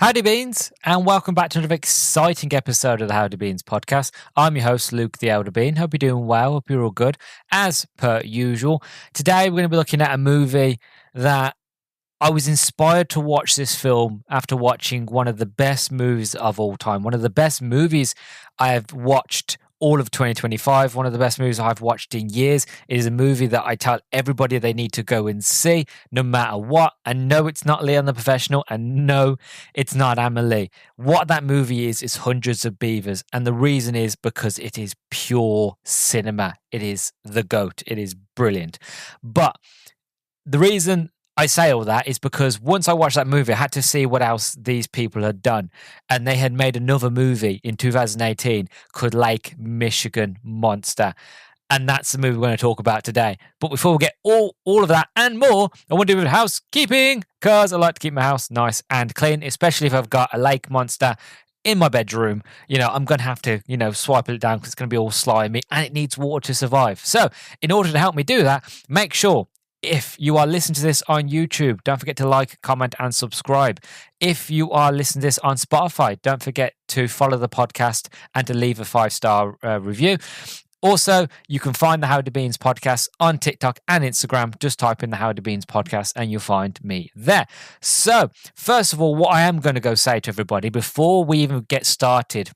Howdy Beans, and welcome back to another exciting episode of the Howdy Beans podcast. I'm your host, Luke the Elder Bean. Hope you're doing well. Hope you're all good, as per usual. Today, we're going to be looking at a movie that I was inspired to watch this film after watching one of the best movies of all time. One of the best movies I have watched all of 2025. One of the best movies I've watched in years. It is a movie that I tell everybody they need to go and see, no matter what. And no, it's not Leon the Professional, and no, it's not Amelie. What that movie is Hundreds of Beavers. And the reason is because it is pure cinema. It is the GOAT. It is brilliant. But the reason I say all that is because once I watched that movie, I had to see what else these people had done. And they had made another movie in 2018 called Lake Michigan Monster. And that's the movie we're going to talk about today. But before we get all of that and more, I want to do with housekeeping, because I like to keep my house nice and clean, especially if I've got a lake monster in my bedroom. I'm going to have to, swipe it down because it's going to be all slimy and it needs water to survive. So in order to help me do that, make sure if you are listening to this on YouTube, don't forget to like, comment, and subscribe. If you are listening to this on Spotify, don't forget to follow the podcast and to leave a 5-star review. Also, you can find the Howdy Beans podcast on TikTok and Instagram. Just type in the Howdy Beans podcast and you'll find me there. So, first of all, what I am going to go say to everybody before we even get started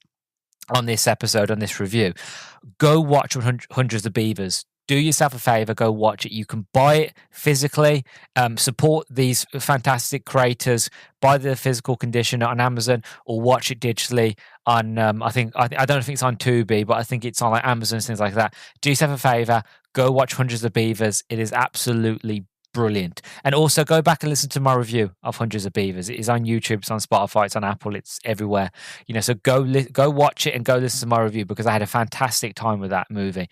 on this episode, on this review, go watch Hundreds of Beavers. Do yourself a favor, go watch it. You can buy it physically, support these fantastic creators, buy the physical condition on Amazon, or watch it digitally on, I don't think it's on Tubi, but I think it's on like Amazon and things like that. Do yourself a favor, go watch Hundreds of Beavers. It is absolutely brilliant. And also go back and listen to my review of Hundreds of Beavers. It is on YouTube, it's on Spotify, it's on Apple, it's everywhere. So go watch it and go listen to my review, because I had a fantastic time with that movie.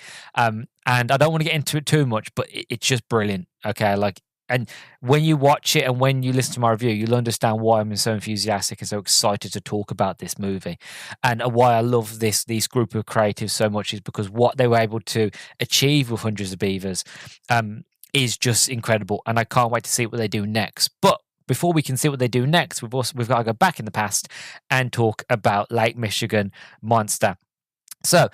And I don't want to get into it too much, but it's just brilliant. Okay, and when you watch it and when you listen to my review, you'll understand why I'm so enthusiastic and so excited to talk about this movie, and why I love these group of creatives so much is because what they were able to achieve with Hundreds of Beavers is just incredible, and I can't wait to see what they do next. But before we can see what they do next, we've got to go back in the past and talk about Lake Michigan Monster. So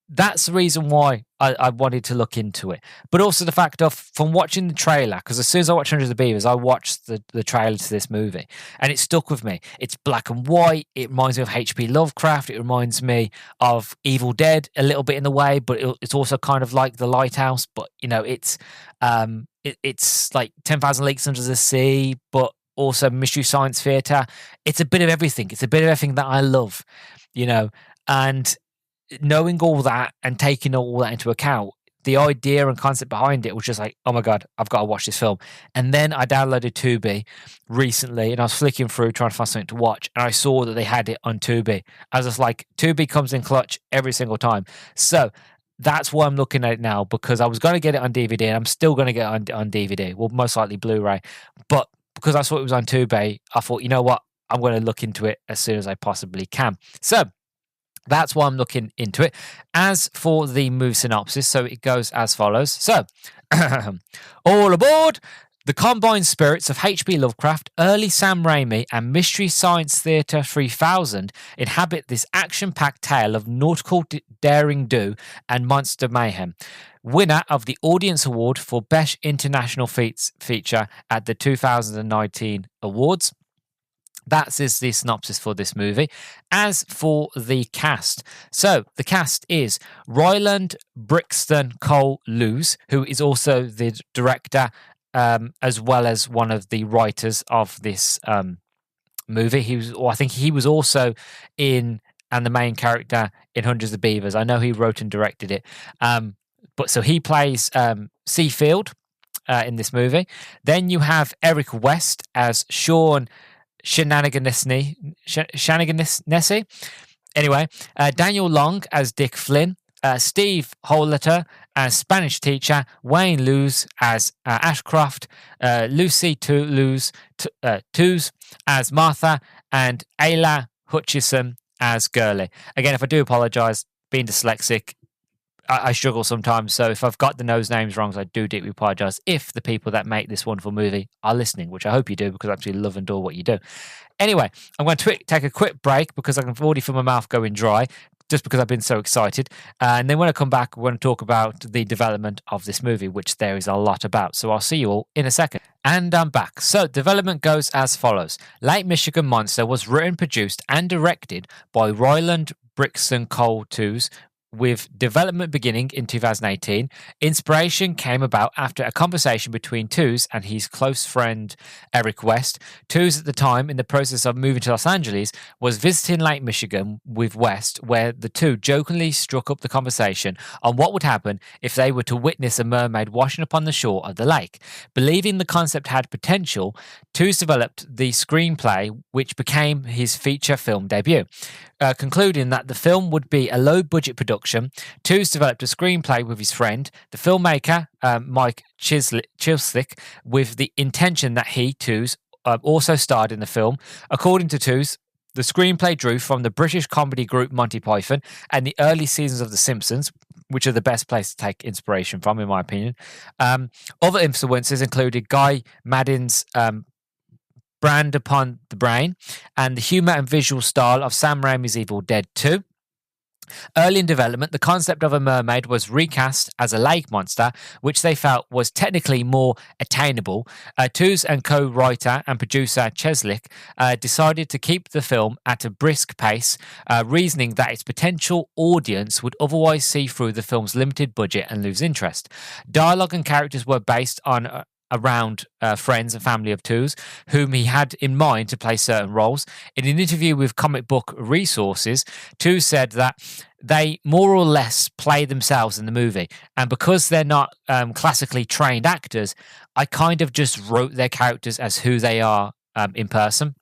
that's the reason why I wanted to look into it. But also the fact of, from watching the trailer, because as soon as I watched Hundreds of Beavers, I watched the trailer to this movie, and it stuck with me. It's black and white. It reminds me of H.P. Lovecraft. It reminds me of Evil Dead a little bit in the way, but it's also kind of like The Lighthouse. But, it's like 10,000 Leagues Under the Sea, but also Mystery Science Theater. It's a bit of everything. It's a bit of everything that I love, and knowing all that and taking all that into account, the idea and concept behind it was just like, oh my God, I've got to watch this film. And then I downloaded Tubi recently, and I was flicking through trying to find something to watch, and I saw that they had it on Tubi. I was just like, Tubi comes in clutch every single time. So that's why I'm looking at it now, because I was going to get it on DVD, and I'm still going to get it on DVD, well, most likely Blu-ray. But because I saw it was on Tubi, I thought, you know what, I'm going to look into it as soon as I possibly can. So that's why I'm looking into it. As for the movie synopsis, so it goes as follows. So, all aboard! The combined spirits of H.P. Lovecraft, early Sam Raimi, and Mystery Science Theater 3000 inhabit this action-packed tale of nautical daring-do and monster mayhem. Winner of the Audience Award for Best International Feature at the 2019 Awards. That is the synopsis for this movie. As for the cast, so the cast is Ryland Brixton Cole Lewis, who is also the director, as well as one of the writers of this movie. I think he was also in, and the main character in Hundreds of Beavers. I know he wrote and directed it. But so he plays Seafield in this movie. Then you have Eric West as Sean Shenaniganessy. Anyway, Daniel Long as Dick Flynn, Steve Holleter as Spanish teacher, Wayne Lewis as Ashcroft, Lucy Toos as Martha, and Ayla Hutchison as Gurley. Again, if I do apologise, being dyslexic, I struggle sometimes. So if I've got the nose names wrong, I do deeply apologize. If the people that make this wonderful movie are listening, which I hope you do, because I absolutely love and adore what you do. Anyway, I'm going to take a quick break because I can already feel my mouth going dry, just because I've been so excited. And then when I come back, we're going to talk about the development of this movie, which there is a lot about. So I'll see you all in a second. And I'm back. So development goes as follows. Lake Michigan Monster was written, produced, and directed by Roland Brixton Cole Twos, with development beginning in 2018. Inspiration came about after a conversation between Twos and his close friend Eric West. Twos, at the time in the process of moving to Los Angeles, was visiting Lake Michigan with West, where the two jokingly struck up the conversation on what would happen if they were to witness a mermaid washing upon the shore of the lake. Believing the concept had potential, Twos developed the screenplay, which became his feature film debut. Concluding that the film would be a low-budget production, Twos developed a screenplay with his friend, the filmmaker Mike Chislick, with the intention that he, Twos, also starred in the film. According to Twos, the screenplay drew from the British comedy group Monty Python and the early seasons of The Simpsons, which are the best place to take inspiration from, in my opinion. Other influences included Guy Maddin's Brand Upon the Brain, and the humour and visual style of Sam Raimi's Evil Dead 2. Early in development, the concept of a mermaid was recast as a lake monster, which they felt was technically more attainable. Twos and co-writer and producer Cheslick decided to keep the film at a brisk pace, reasoning that its potential audience would otherwise see through the film's limited budget and lose interest. Dialogue and characters were based on around friends and family of Twos, whom he had in mind to play certain roles. In an interview with Comic Book Resources, Twos said that they more or less play themselves in the movie, and because they're not classically trained actors, I kind of just wrote their characters as who they are in person.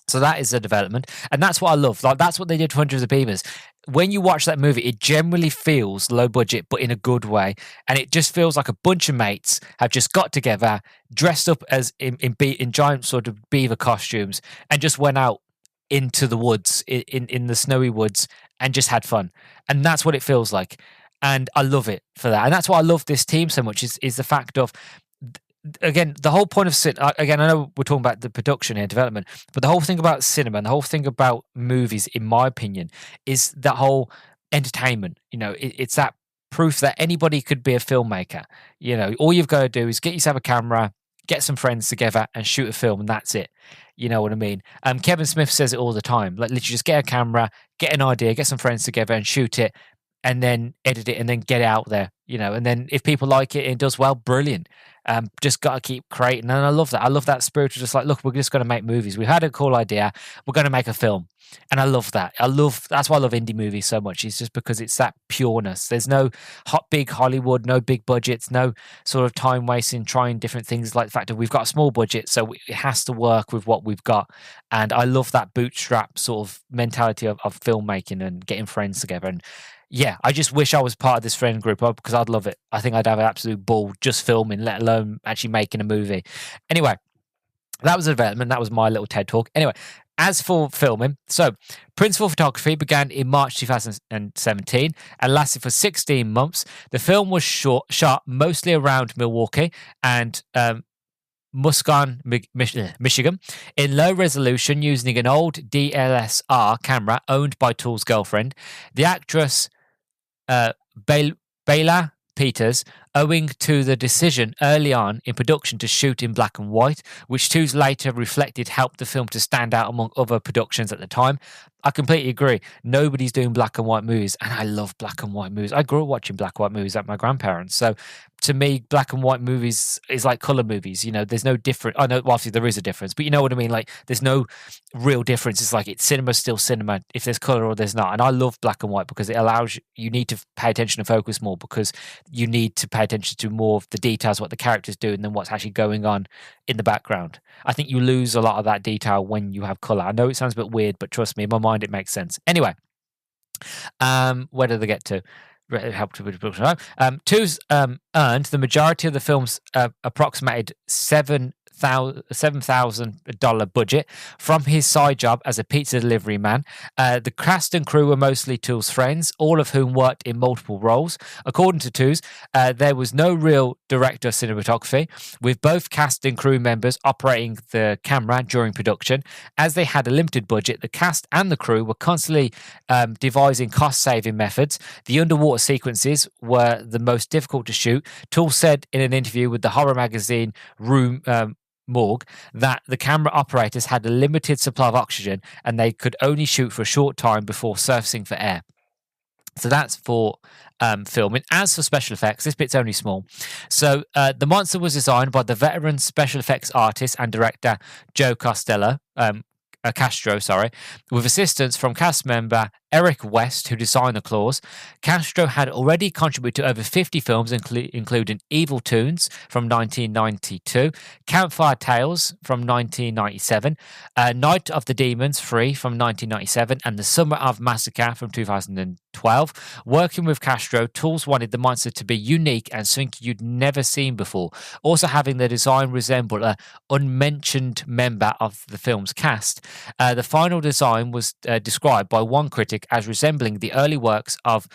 So that is a development, and that's what I love. Like, that's what they did to Hundreds of Beavers. When you watch that movie, it generally feels low budget, but in a good way, and it just feels like a bunch of mates have just got together, dressed up as in giant sort of beaver costumes, and just went out into the woods, in the snowy woods, and just had fun. And that's what it feels like, and I love it for that. And that's why I love this team so much is the fact of, again, the whole point of again, I know we're talking about the production and development, but the whole thing about cinema and the whole thing about movies, in my opinion, is that whole entertainment. You know, it's that proof that anybody could be a filmmaker. You know, all you've got to do is get yourself a camera, get some friends together, and shoot a film, and that's it. You know what I mean? Kevin Smith says it all the time. Like, literally, just get a camera, get an idea, get some friends together, and shoot it, and then edit it, and then get it out there. You know, and then if people like it and it does well, brilliant. Just got to keep creating. And I love that. I love that spirit of just like, look, we're just going to make movies. We had a cool idea. We're going to make a film. And I love that. That's why I love indie movies so much. It's just because it's that pureness. There's no big Hollywood, no big budgets, no sort of time wasting trying different things, like the fact that we've got a small budget, so it has to work with what we've got. And I love that bootstrap sort of mentality of filmmaking and getting friends together. And yeah, I just wish I was part of this friend group because I'd love it. I think I'd have an absolute ball just filming, let alone actually making a movie. Anyway, that was a development. That was my little TED talk. Anyway, as for filming, so principal photography began in March 2017 and lasted for 16 months. The film was shot mostly around Milwaukee and Muscatine, Michigan, in low resolution using an old DSLR camera owned by Tool's girlfriend. The actress Bayla Peters, owing to the decision early on in production to shoot in black and white, which Tools later reflected helped the film to stand out among other productions at the time. I completely agree. Nobody's doing black and white movies, and I love black and white movies. I grew up watching black and white movies at my grandparents, so to me, black and white movies is like color movies. You know, there's no difference. I know, well, obviously there is a difference, but you know what I mean? Like, there's no real difference. It's like, it's cinema, still cinema, if there's color or there's not. And I love black and white because it allows you need to pay attention and focus more, because you need to pay attention to more of the details, what the characters do, and then what's actually going on in the background. I think you lose a lot of that detail when you have color. I know it sounds a bit weird, but trust me, in my mind, it makes sense. Anyway, where did they get to? Helped with production. Two's earned the majority of the film's approximated $7,000 $7,000 budget from his side job as a pizza delivery man. The cast and crew were mostly Toole's friends, all of whom worked in multiple roles. According to Tools, there was no real director of cinematography, with both cast and crew members operating the camera during production. As they had a limited budget, the cast and the crew were constantly devising cost-saving methods. The underwater sequences were the most difficult to shoot. Toole said in an interview with the horror magazine Room Morgue that the camera operators had a limited supply of oxygen and they could only shoot for a short time before surfacing for air. So that's for filming. As for special effects, this bit's only small. So the monster was designed by the veteran special effects artist and director Joe Castro, with assistance from cast member Eric West, who designed the claws. Castro had already contributed to over 50 films, including Evil Toons from 1992, Campfire Tales from 1997, Night of the Demons 3 from 1997, and The Summer of Massacre from 2012. Working with Castro, Tools wanted the monster to be unique and something you'd never seen before, also having the design resemble an unmentioned member of the film's cast. The final design was described by one critic as resembling the early works of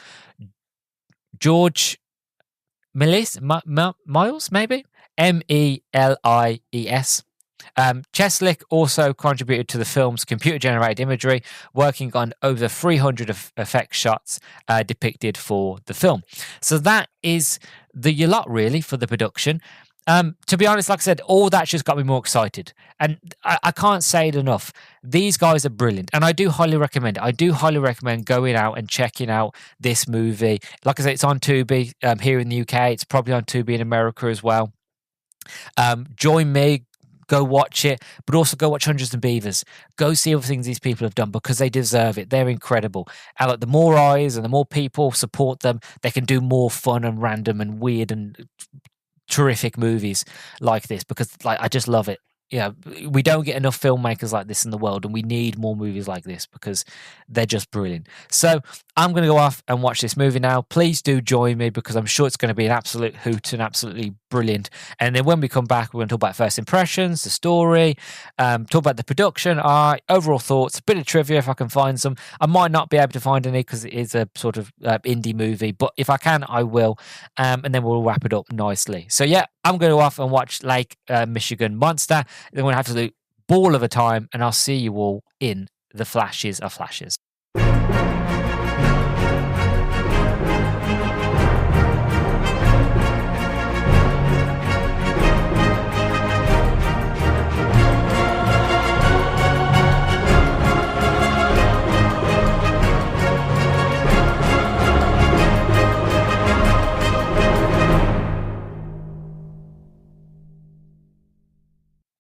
George Miles, maybe? Melies. Cheslick also contributed to the film's computer-generated imagery, working on over 300 effect shots depicted for the film. So that is the lot, really, for the production. To be honest, like I said, all that just got me more excited. And I can't say it enough. These guys are brilliant. And I do highly recommend it. I do highly recommend going out and checking out this movie. Like I said, it's on Tubi here in the UK. It's probably on Tubi in America as well. Join me. Go watch it, but also go watch Hundreds of Beavers. Go see other things these people have done because they deserve it. They're incredible. And like, the more eyes and the more people support them, they can do more fun and random and weird and terrific movies like this, because like I just love it. We don't get enough filmmakers like this in the world, and we need more movies like this because they're just brilliant. So I'm going to go off and watch this movie now. Please do join me because I'm sure it's going to be an absolute hoot and absolutely brilliant. And then when we come back, we're going to talk about first impressions, the story, talk about the production, overall thoughts, a bit of trivia if I can find some. I might not be able to find any because it is a sort of indie movie, but if I can, I will. And then we'll wrap it up nicely. So yeah, I'm going to go off and watch Lake Michigan Monster. Then we'll have to do ball of a time, and I'll see you all in the flashes of flashes.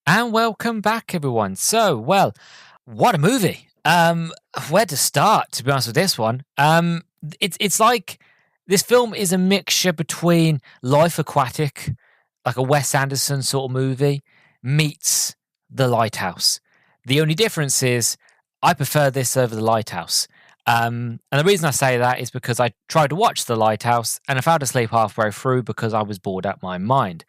And welcome back, everyone. So, well, what a movie. Where to start, to be honest with this one? It's like this film is a mixture between Life Aquatic, like a Wes Anderson sort of movie, meets The Lighthouse. The only difference is I prefer this over The Lighthouse. And the reason I say that is because I tried to watch The Lighthouse and I fell asleep halfway through because I was bored out my mind.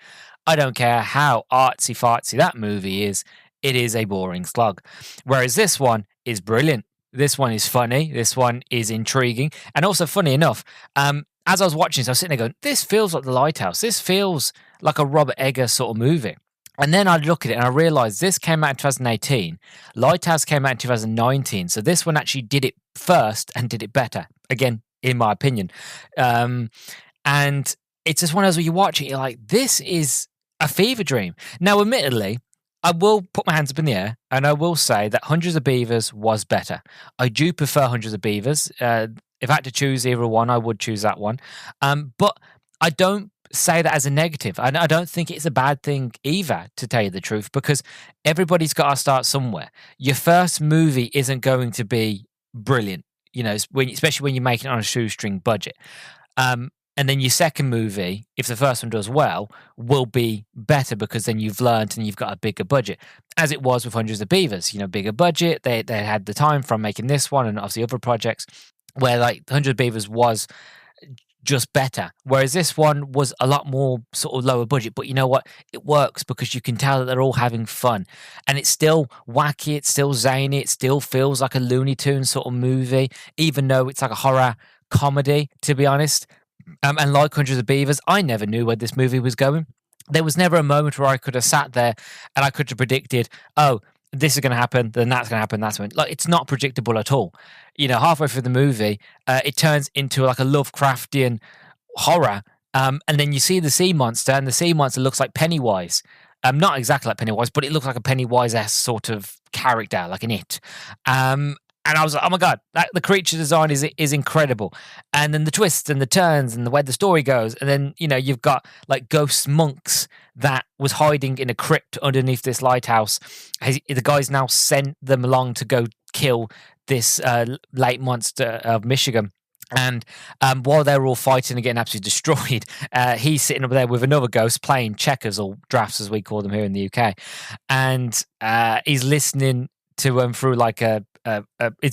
I don't care how artsy-fartsy that movie is, it is a boring slug. Whereas this one is brilliant. This one is funny. This one is intriguing. And also, funny enough, as I was watching this, I was sitting there going, this feels like The Lighthouse. This feels like a Robert Eggers sort of movie. And then I look at it and I realised this came out in 2018. Lighthouse came out in 2019. So this one actually did it first and did it better. Again, in my opinion. And it's just one of those where you watch it, you're like, this is a fever dream. Now, admittedly, I will put my hands up in the air and I will say that Hundreds of Beavers was better. I do prefer Hundreds of Beavers. If I had to choose either one, I would choose that one. But I don't say that as a negative. I don't think it's a bad thing either, to tell you the truth, because everybody's got to start somewhere. Your first movie isn't going to be brilliant, especially when you're making it on a shoestring budget. And then your second movie, if the first one does well, will be better because then you've learned and you've got a bigger budget. As it was with Hundreds of Beavers, bigger budget. They had the time from making this one and obviously other projects where like Hundreds of Beavers was just better. Whereas this one was a lot more sort of lower budget, but you know what? It works because you can tell that they're all having fun, and it's still wacky, it's still zany, it still feels like a Looney Tunes sort of movie, even though it's like a horror comedy, to be honest. And like Hundreds of Beavers, I never knew where this movie was going. There was never a moment where I could have sat there and I could have predicted, oh, this is going to happen, then that's going to happen, that's when. Like, it's not predictable at all. You know, halfway through the movie, it turns into like a Lovecraftian horror, and then you see the sea monster, and the sea monster looks like Pennywise. Not exactly like Pennywise, but it looks like a Pennywise-esque sort of character, like an it. And I was like, oh my God, the creature design is incredible. And then the twists and the turns and the way the story goes. And then, you know, you've got like ghost monks that was hiding in a crypt underneath this lighthouse. The guy's now sent them along to go kill this lake monster of Michigan. And while they're all fighting and getting absolutely destroyed, he's sitting up there with another ghost playing checkers, or drafts as we call them here in the UK. And he's listening to him through like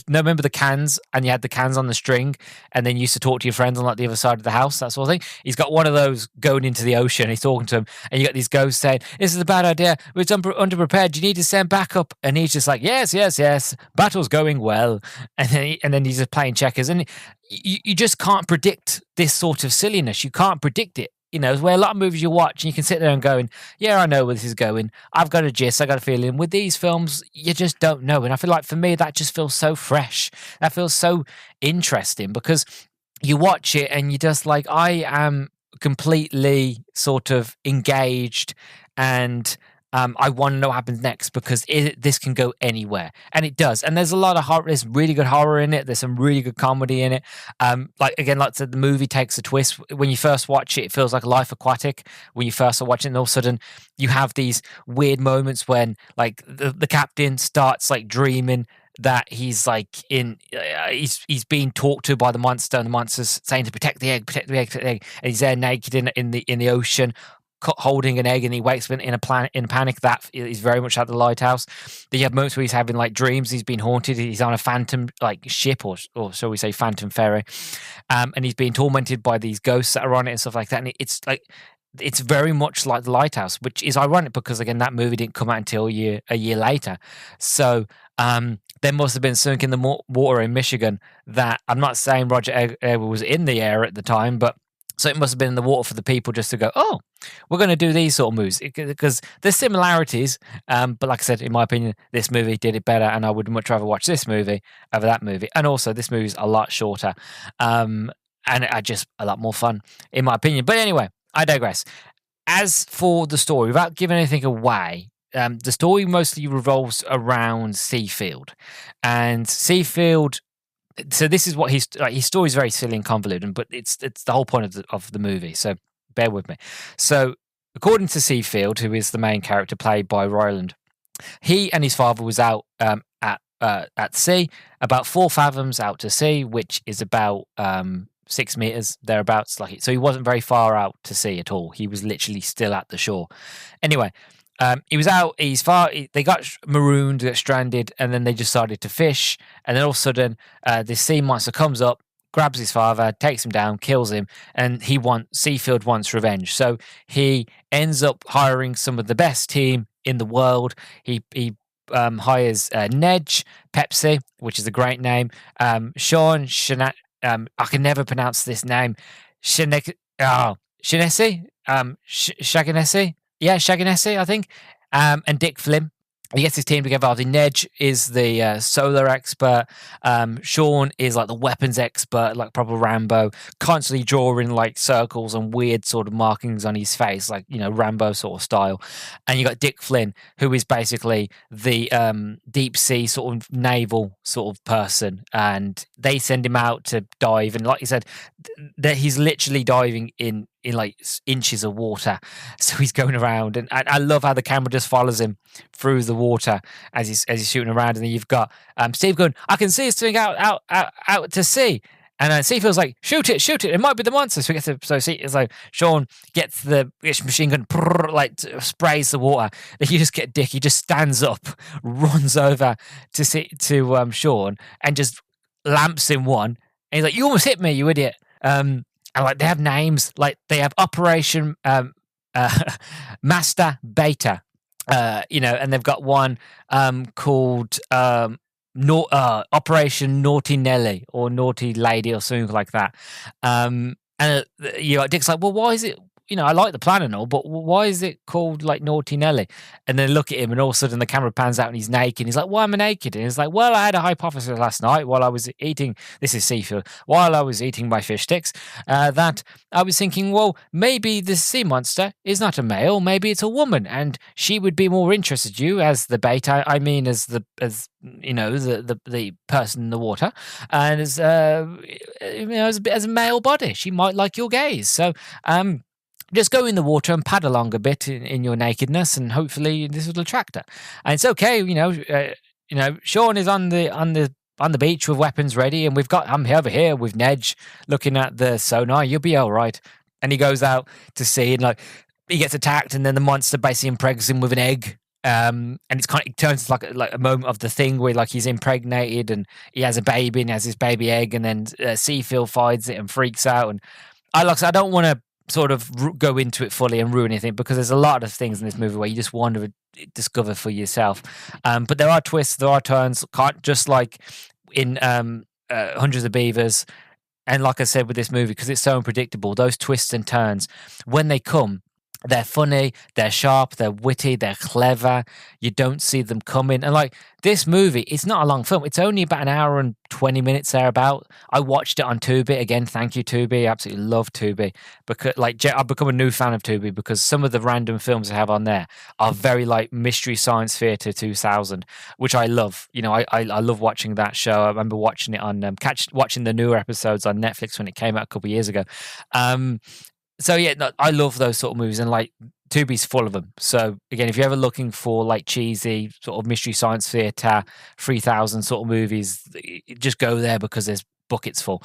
remember the cans, and you had the cans on the string, and then you used to talk to your friends on like the other side of the house, that sort of thing. He's got one of those going into the ocean. He's talking to him, and you got these ghosts saying, "This is a bad idea. We're underprepared. You need to send backup." And he's just like, "Yes, yes, yes. Battle's going well." And then he's just playing checkers, and you just can't predict this sort of silliness. You can't predict it. You know, where a lot of movies you watch and you can sit there and going, yeah, I know where this is going. I've got a gist. I got a feeling. With these films, you just don't know. And I feel like for me, that just feels so fresh. That feels so interesting because you watch it and you're just like, I am completely sort of engaged, and I want to know what happens next because this can go anywhere, and it does. And there's a lot of horror. There's really good horror in it. There's some really good comedy in it. Like I said, the movie takes a twist. When you first watch it, it feels like Life Aquatic. When you first are watching, and all of a sudden you have these weird moments when like the captain starts like dreaming that he's like he's being talked to by the monster, and the monster's saying to protect the egg, protect the egg, protect the egg, and he's there naked in the ocean, holding an egg, and he wakes up in a panic. That is very much at the lighthouse. Then you have moments where he's having like dreams, he's been haunted, he's on a phantom like ship, or shall we say phantom ferry, and he's being tormented by these ghosts that are on it and stuff like that. And it's very much like the Lighthouse, which is ironic because again that movie didn't come out until a year later. So there must have been sunk in the water in Michigan that, I'm not saying Roger Ebert was in the air at the time, but so it must have been in the water for the people just to go, oh, we're going to do these sort of moves, because there's similarities. But like I said, in my opinion, this movie did it better, and I would much rather watch this movie over that movie. And also, this movie's a lot shorter, and just a lot more fun, in my opinion. But anyway, I digress. As for the story, without giving anything away, the story mostly revolves around Seafield, and Seafield. So this is what his story is very silly and convoluted, but it's the whole point of the movie. So bear with me. So according to Seafield, who is the main character played by Ryland, he and his father was out at sea, about 4 fathoms out to sea, which is about 6 meters thereabouts. So he wasn't very far out to sea at all. He was literally still at the shore. Anyway. He was out. They got marooned, got stranded, and then they decided to fish. And then all of a sudden, this sea monster comes up, grabs his father, takes him down, kills him, and Seafield wants revenge. So he ends up hiring some of the best team in the world. He hires Nedge, Pepsi, which is a great name. Sean, I can never pronounce this name. Shaganesi. Shaganesi. Yeah, Shaganesi, I think, and Dick Flynn. He gets his team together. Nedge is the solar expert. Sean is like the weapons expert, like proper Rambo, constantly drawing like circles and weird sort of markings on his face, like, you know, Rambo sort of style. And you got Dick Flynn, who is basically the deep sea sort of naval sort of person. And they send him out to dive. And like you said, that he's literally diving in like inches of water. So he's going around, and I love how the camera just follows him through the water as he's shooting around. And then you've got Steve going, I can see it's doing out to sea. And Seafield's like, shoot it, it might be the monster. So Sean gets the machine gun, like sprays the water. Then you just get Dick, he just stands up, runs over to Sean, and just lamps him one. And he's like, you almost hit me, you idiot. And and like they have names, like they have Operation Master Beta, and they've got one called Operation Naughty Nelly or Naughty Lady or something like that. And Dick's like, well, why is it? I like the plan and all, but why is it called like Naughty Nelly? And then look at him, and all of a sudden the camera pans out and he's naked. He's like, why am I naked? And he's like, well, I had a hypothesis last night while I was eating, this is seafood, while I was eating my fish sticks, that I was thinking, well, maybe the sea monster is not a male, maybe it's a woman, and she would be more interested in you as the bait. I mean, as the person in the water, and as as a male body, she might like your gaze. So, just go in the water and pad along a bit in your nakedness, and hopefully this will attract her. And it's okay, Sean is on the beach with weapons ready, and I'm over here with Nedge looking at the sonar. You'll be all right. And he goes out to sea, and like he gets attacked, and then the monster basically impregnates him with an egg. And it turns like a moment of the Thing where like he's impregnated and he has a baby and has his baby egg, and then Seafield finds it and freaks out. And I don't want to sort of go into it fully and ruin anything, because there's a lot of things in this movie where you just want to discover for yourself. But there are twists, there are turns, just like in Hundreds of Beavers. And like I said with this movie, because it's so unpredictable, those twists and turns, when they come, they're funny, they're sharp, they're witty, they're clever. You don't see them coming. And like this movie, it's not a long film. It's only about an hour and 20 minutes thereabout. I watched it on Tubi. Again, thank you, Tubi. I absolutely love Tubi. Because I've become a new fan of Tubi, because some of the random films I have on there are very like Mystery Science Theater 2000, which I love. I love watching that show. I remember watching it on watching the newer episodes on Netflix when it came out a couple of years ago. So yeah, no, I love those sort of movies, and like Tubi's full of them. So again, if you're ever looking for like cheesy sort of Mystery Science Theater 3000 sort of movies, just go there, because there's buckets full,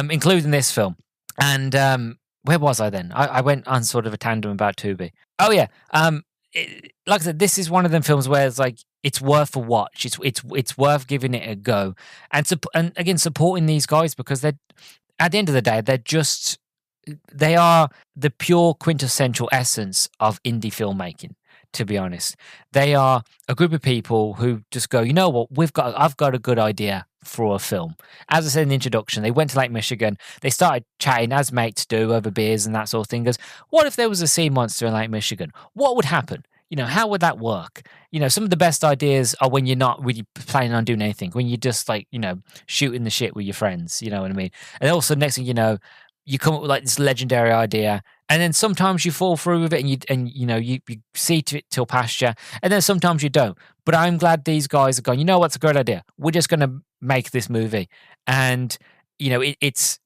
including this film. And where was I then? I went on sort of a tandem about Tubi. Oh yeah, like I said, this is one of them films where it's like it's worth a watch. It's worth giving it a go, and again supporting these guys, because they're, at the end of the day, they are the pure quintessential essence of indie filmmaking, to be honest. They are a group of people who just go, you know what, I've got a good idea for a film. As I said in the introduction, they went to Lake Michigan. They started chatting, as mates do, over beers and that sort of thing. Goes, what if there was a sea monster in Lake Michigan? What would happen? How would that work? Some of the best ideas are when you're not really planning on doing anything, when you're just like, shooting the shit with your friends, you know what I mean? And also, next thing you know, you come up with like this legendary idea, and then sometimes you fall through with it, and you see to it till pasture, and then sometimes you don't. But I'm glad these guys are going, you know what's a great idea? We're just going to make this movie. And, it's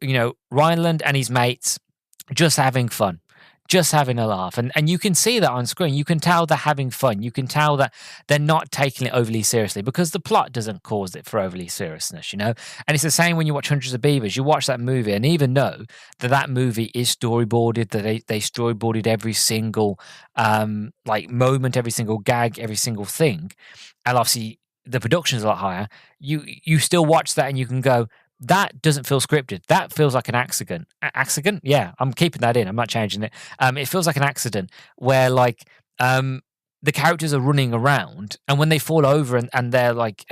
Rhineland and his mates just having fun, just having a laugh. And you can see that on screen. You can tell they're having fun. You can tell that they're not taking it overly seriously, because the plot doesn't cause it for overly seriousness, And it's the same when you watch Hundreds of Beavers. You watch that movie and even know that movie is storyboarded, that they storyboarded every single like moment, every single gag, every single thing. And obviously the production is a lot higher. You still watch that and you can go, that doesn't feel scripted. That feels like an accident. Accident? Yeah, I'm keeping that in. I'm not changing it. It feels like an accident where like the characters are running around, and when they fall over and they're like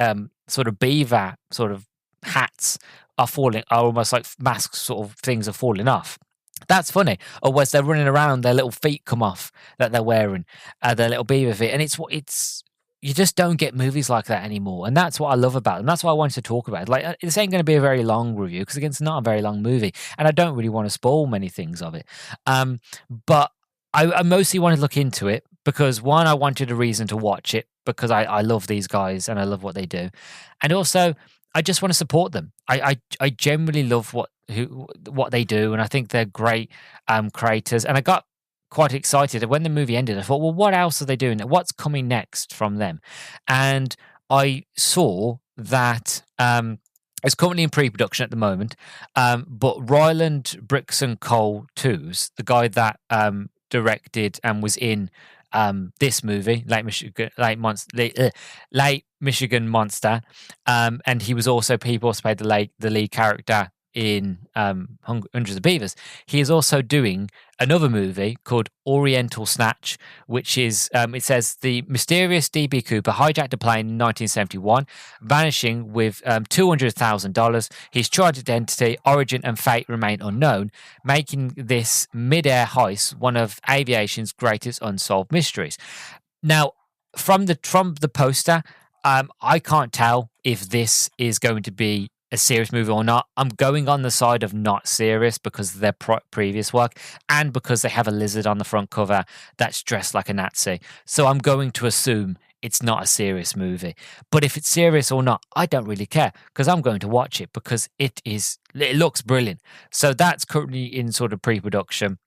sort of beaver sort of hats are almost like masks sort of things are falling off. That's funny. Or as they're running around, their little feet come off that they're wearing, their little beaver feet, and it's. You just don't get movies like that anymore. And that's what I love about them. That's why I wanted to talk about it. Like, this ain't going to be a very long review, because, again, it's not a very long movie. And I don't really want to spoil many things of it. But I mostly wanted to look into it because, one, I wanted a reason to watch it, because I love these guys and I love what they do. And also, I just want to support them. I generally love what they do. And I think they're great creators. And I got quite excited. When the movie ended, I thought, well, what else are they doing? What's coming next from them? And I saw that it's currently in pre-production at the moment, but Ryland Bricks and Cole 2's, the guy that directed and was in this movie, Lake Michigan Monster, and he was also played the lead character in Hundreds of Beavers, he is also doing another movie called Oriental Snatch, which is, it says, the mysterious DB Cooper hijacked a plane in 1971, vanishing with $200,000. His charged identity, origin, and fate remain unknown, making this mid-air heist one of aviation's greatest unsolved mysteries. Now, from the poster, I can't tell if this is going to be a serious movie or not. I'm going on the side of not serious because of their previous work and because they have a lizard on the front cover that's dressed like a Nazi. So I'm going to assume it's not a serious movie. But if it's serious or not, I don't really care because I'm going to watch it because it looks brilliant. So that's currently in sort of pre-production.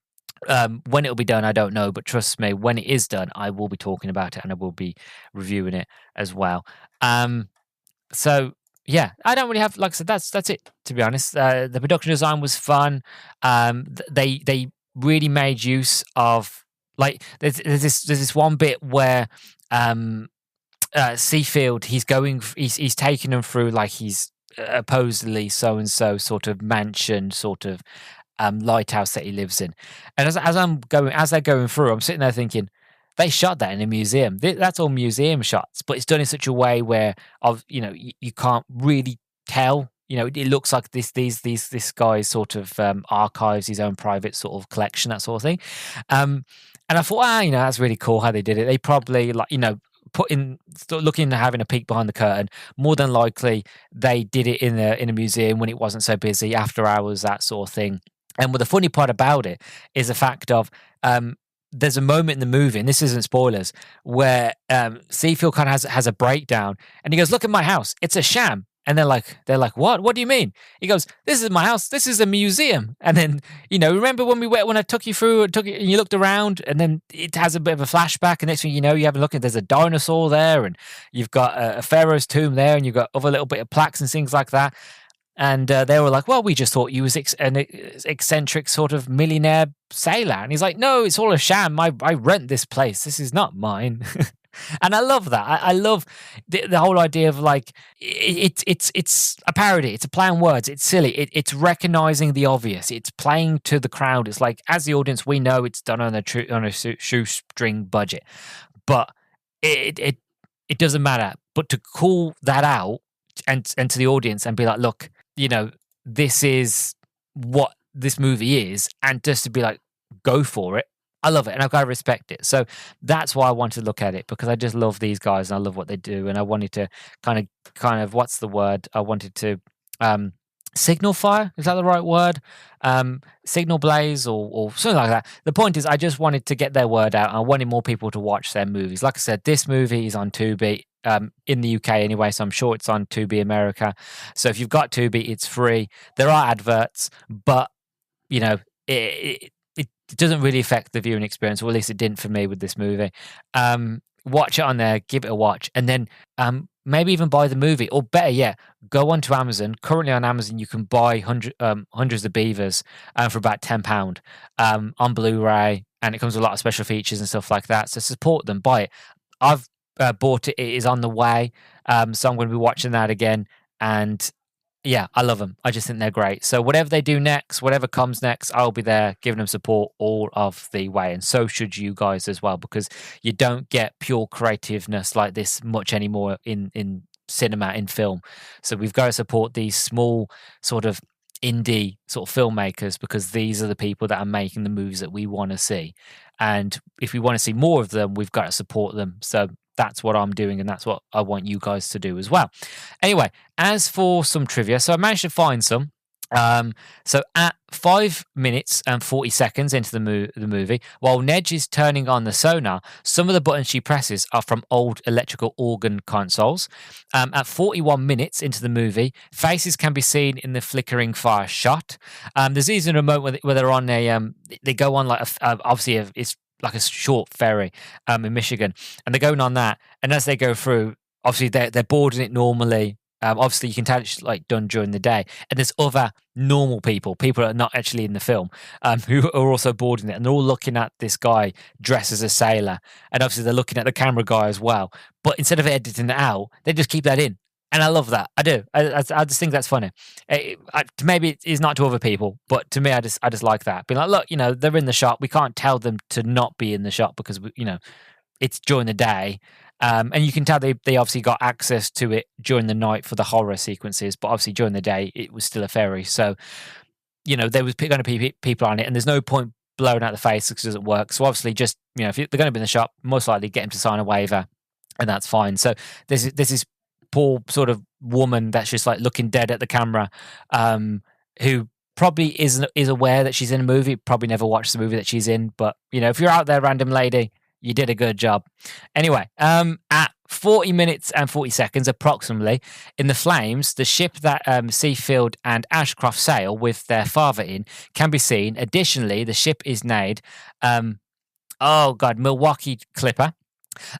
When it'll be done, I don't know, but trust me, when it is done, I will be talking about it and I will be reviewing it as well. So yeah, I don't really have, like I said, that's it, to be honest. The production design was fun. They really made use of, like, there's this one bit where Seafield, he's taking them through, like, he's supposedly so and so sort of mansion, sort of lighthouse that he lives in. And as they're going through, I'm sitting there thinking, they shot that in a museum. That's all museum shots, but it's done in such a way where you can't really tell. It looks like this guy's sort of archives his own private sort of collection, that sort of thing. And I thought, that's really cool how they did it. They probably, looking at having a peek behind the curtain. More than likely, they did it in a museum when it wasn't so busy, after hours, that sort of thing. And the funny part about it is the fact of there's a moment in the movie, and this isn't spoilers, where Seafield kind of has a breakdown, and he goes, "Look at my house, it's a sham." And they're like, "What? What do you mean?" He goes, "This is my house. This is a museum." And then, remember when I took you through, and you looked around, and then it has a bit of a flashback, and next thing you know, you have a look, and there's a dinosaur there, and you've got a pharaoh's tomb there, and you've got other little bit of plaques and things like that. And they were like, "Well, we just thought you was an eccentric sort of millionaire sailor." And he's like, "No, it's all a sham. I rent this place. This is not mine." And I love that. I love the whole idea of, like, it's a parody. It's a play on words. It's silly. It's recognizing the obvious. It's playing to the crowd. It's like, as the audience, we know it's done on a shoestring budget, but it doesn't matter. But to call that out and to the audience and be like, "Look, this is what this movie is," and just to be like, "Go for it." I love it, and I've got to respect it. So that's why I wanted to look at it, because I just love these guys and I love what they do, and I wanted to kind of what's the word? I wanted to signal fire. Is that the right word? Signal blaze or something like that. The point is, I just wanted to get their word out. I wanted more people to watch their movies. Like I said, this movie is on Tubi. In the UK anyway, so I'm sure it's on Tubi America. So if you've got Tubi, it's free. There are adverts, but it doesn't really affect the viewing experience, or at least it didn't for me with this movie. Watch it on there, give it a watch, and then maybe even buy the movie, or better yet, go onto Amazon. Currently on Amazon, you can buy Hundreds of Beavers for about £10 on Blu-ray, and it comes with a lot of special features and stuff like that. So support them, buy it. I've bought it. It is on the way, so I'm going to be watching that again. And yeah, I love them. I just think they're great. So whatever they do next, whatever comes next, I'll be there giving them support all of the way. And so should you guys as well, because you don't get pure creativeness like this much anymore in cinema, in film. So we've got to support these small sort of indie sort of filmmakers, because these are the people that are making the movies that we want to see. And if we want to see more of them, we've got to support them. So that's what I'm doing, and that's what I want you guys to do as well. Anyway, as for some trivia, so I managed to find some. So at 5 minutes and 40 seconds into the movie, while Nedge is turning on the sonar, some of the buttons she presses are from old electrical organ consoles. At 41 minutes into the movie, faces can be seen in the flickering fire shot. There's even a moment where they're on they go on like obviously it's like a short ferry in Michigan, and they're going on that, and as they go through, obviously they're boarding it normally. Obviously you can tell it's like done during the day, and there's other normal people that are not actually in the film, who are also boarding it, and they're all looking at this guy dressed as a sailor, and obviously they're looking at the camera guy as well. But instead of editing it out, they just keep that in. And I love that. I do. I just think that's funny. Maybe it's not to other people, but to me, I just like that. Being like, look, they're in the shop. We can't tell them to not be in the shop because it's during the day. And you can tell they obviously got access to it during the night for the horror sequences, but obviously during the day it was still a ferry. So there was going to be people on it, and there's no point blowing out the face because it doesn't work. So obviously, just if they're going to be in the shop, most likely get him to sign a waiver, and that's fine. So this is poor sort of woman that's just like looking dead at the camera, who probably is aware that she's in a movie, probably never watched the movie that she's in, but if you're out there, random lady, you did a good job. Anyway, at 40 minutes and 40 seconds approximately in the flames, the ship that Seafield and Ashcroft sail with their father in can be seen. Additionally, the ship is named Milwaukee Clipper.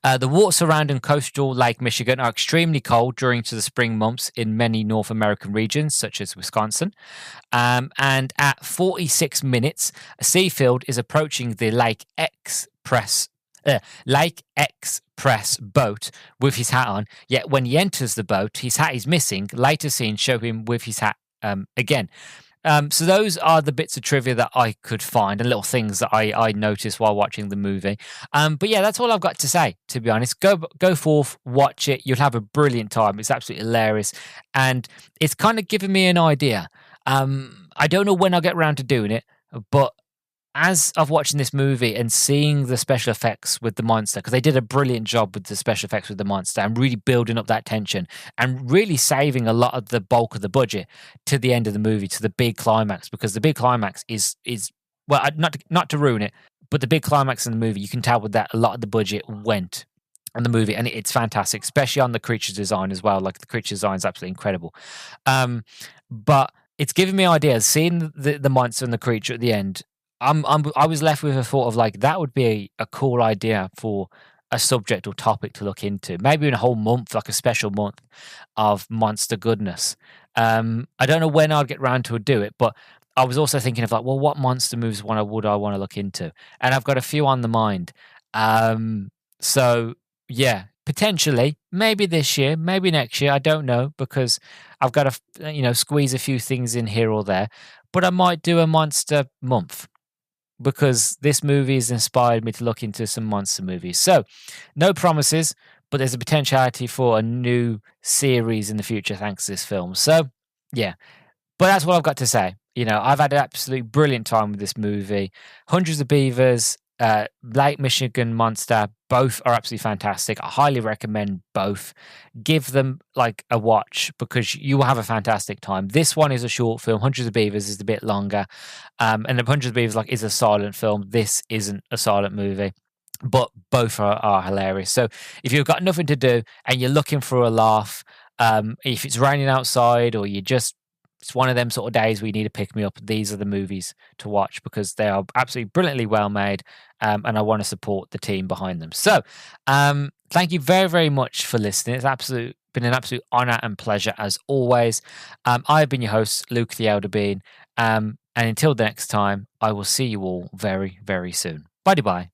The waters surrounding coastal Lake Michigan are extremely cold during the spring months in many North American regions, such as Wisconsin. And at 46 minutes, Seafield is approaching the Lake Express boat with his hat on. Yet when he enters the boat, his hat is missing. Later scenes show him with his hat again. So those are the bits of trivia that I could find and little things that I noticed while watching the movie. But yeah, that's all I've got to say, to be honest. Go forth, watch it. You'll have a brilliant time. It's absolutely hilarious. And it's kind of given me an idea. I don't know when I'll get around to doing it, but as of watching this movie and seeing the special effects with the monster, because they did a brilliant job with the special effects with the monster and really building up that tension and really saving a lot of the bulk of the budget to the end of the movie, to the big climax, because the big climax is well, not to ruin it, but the big climax in the movie, you can tell with that a lot of the budget went on the movie, and it's fantastic, especially on the creature design as well. Like the creature design is absolutely incredible. But it's given me ideas. Seeing the monster and the creature at the end, I was left with a thought of like that would be a cool idea for a subject or topic to look into. Maybe in a whole month, like a special month of monster goodness. I don't know when I'd get round to do it, but I was also thinking of like, well, what monster movies would I want to look into? And I've got a few on the mind. So yeah, potentially, maybe this year, maybe next year. I don't know because I've got to squeeze a few things in here or there. But I might do a monster month, because this movie has inspired me to look into some monster movies. So, no promises, but there's a potentiality for a new series in the future thanks to this film. So, yeah. But that's what I've got to say. I've had an absolutely brilliant time with this movie. Hundreds of Beavers, Lake Michigan Monster, both are absolutely fantastic. I highly recommend both. Give them like a watch because you will have a fantastic time. This one is a short film. Hundreds of Beavers is a bit longer. And the Hundreds of Beavers is a silent film. This isn't a silent movie. But both are hilarious. So if you've got nothing to do and you're looking for a laugh, if it's raining outside or it's one of them sort of days where you need to pick me up, these are the movies to watch because they are absolutely brilliantly well made, and I want to support the team behind them. So, thank you very, very much for listening. It's been an absolute honor and pleasure as always. I've been your host, Luke the Elder Bean, and until the next time, I will see you all very, very soon. Bye-bye.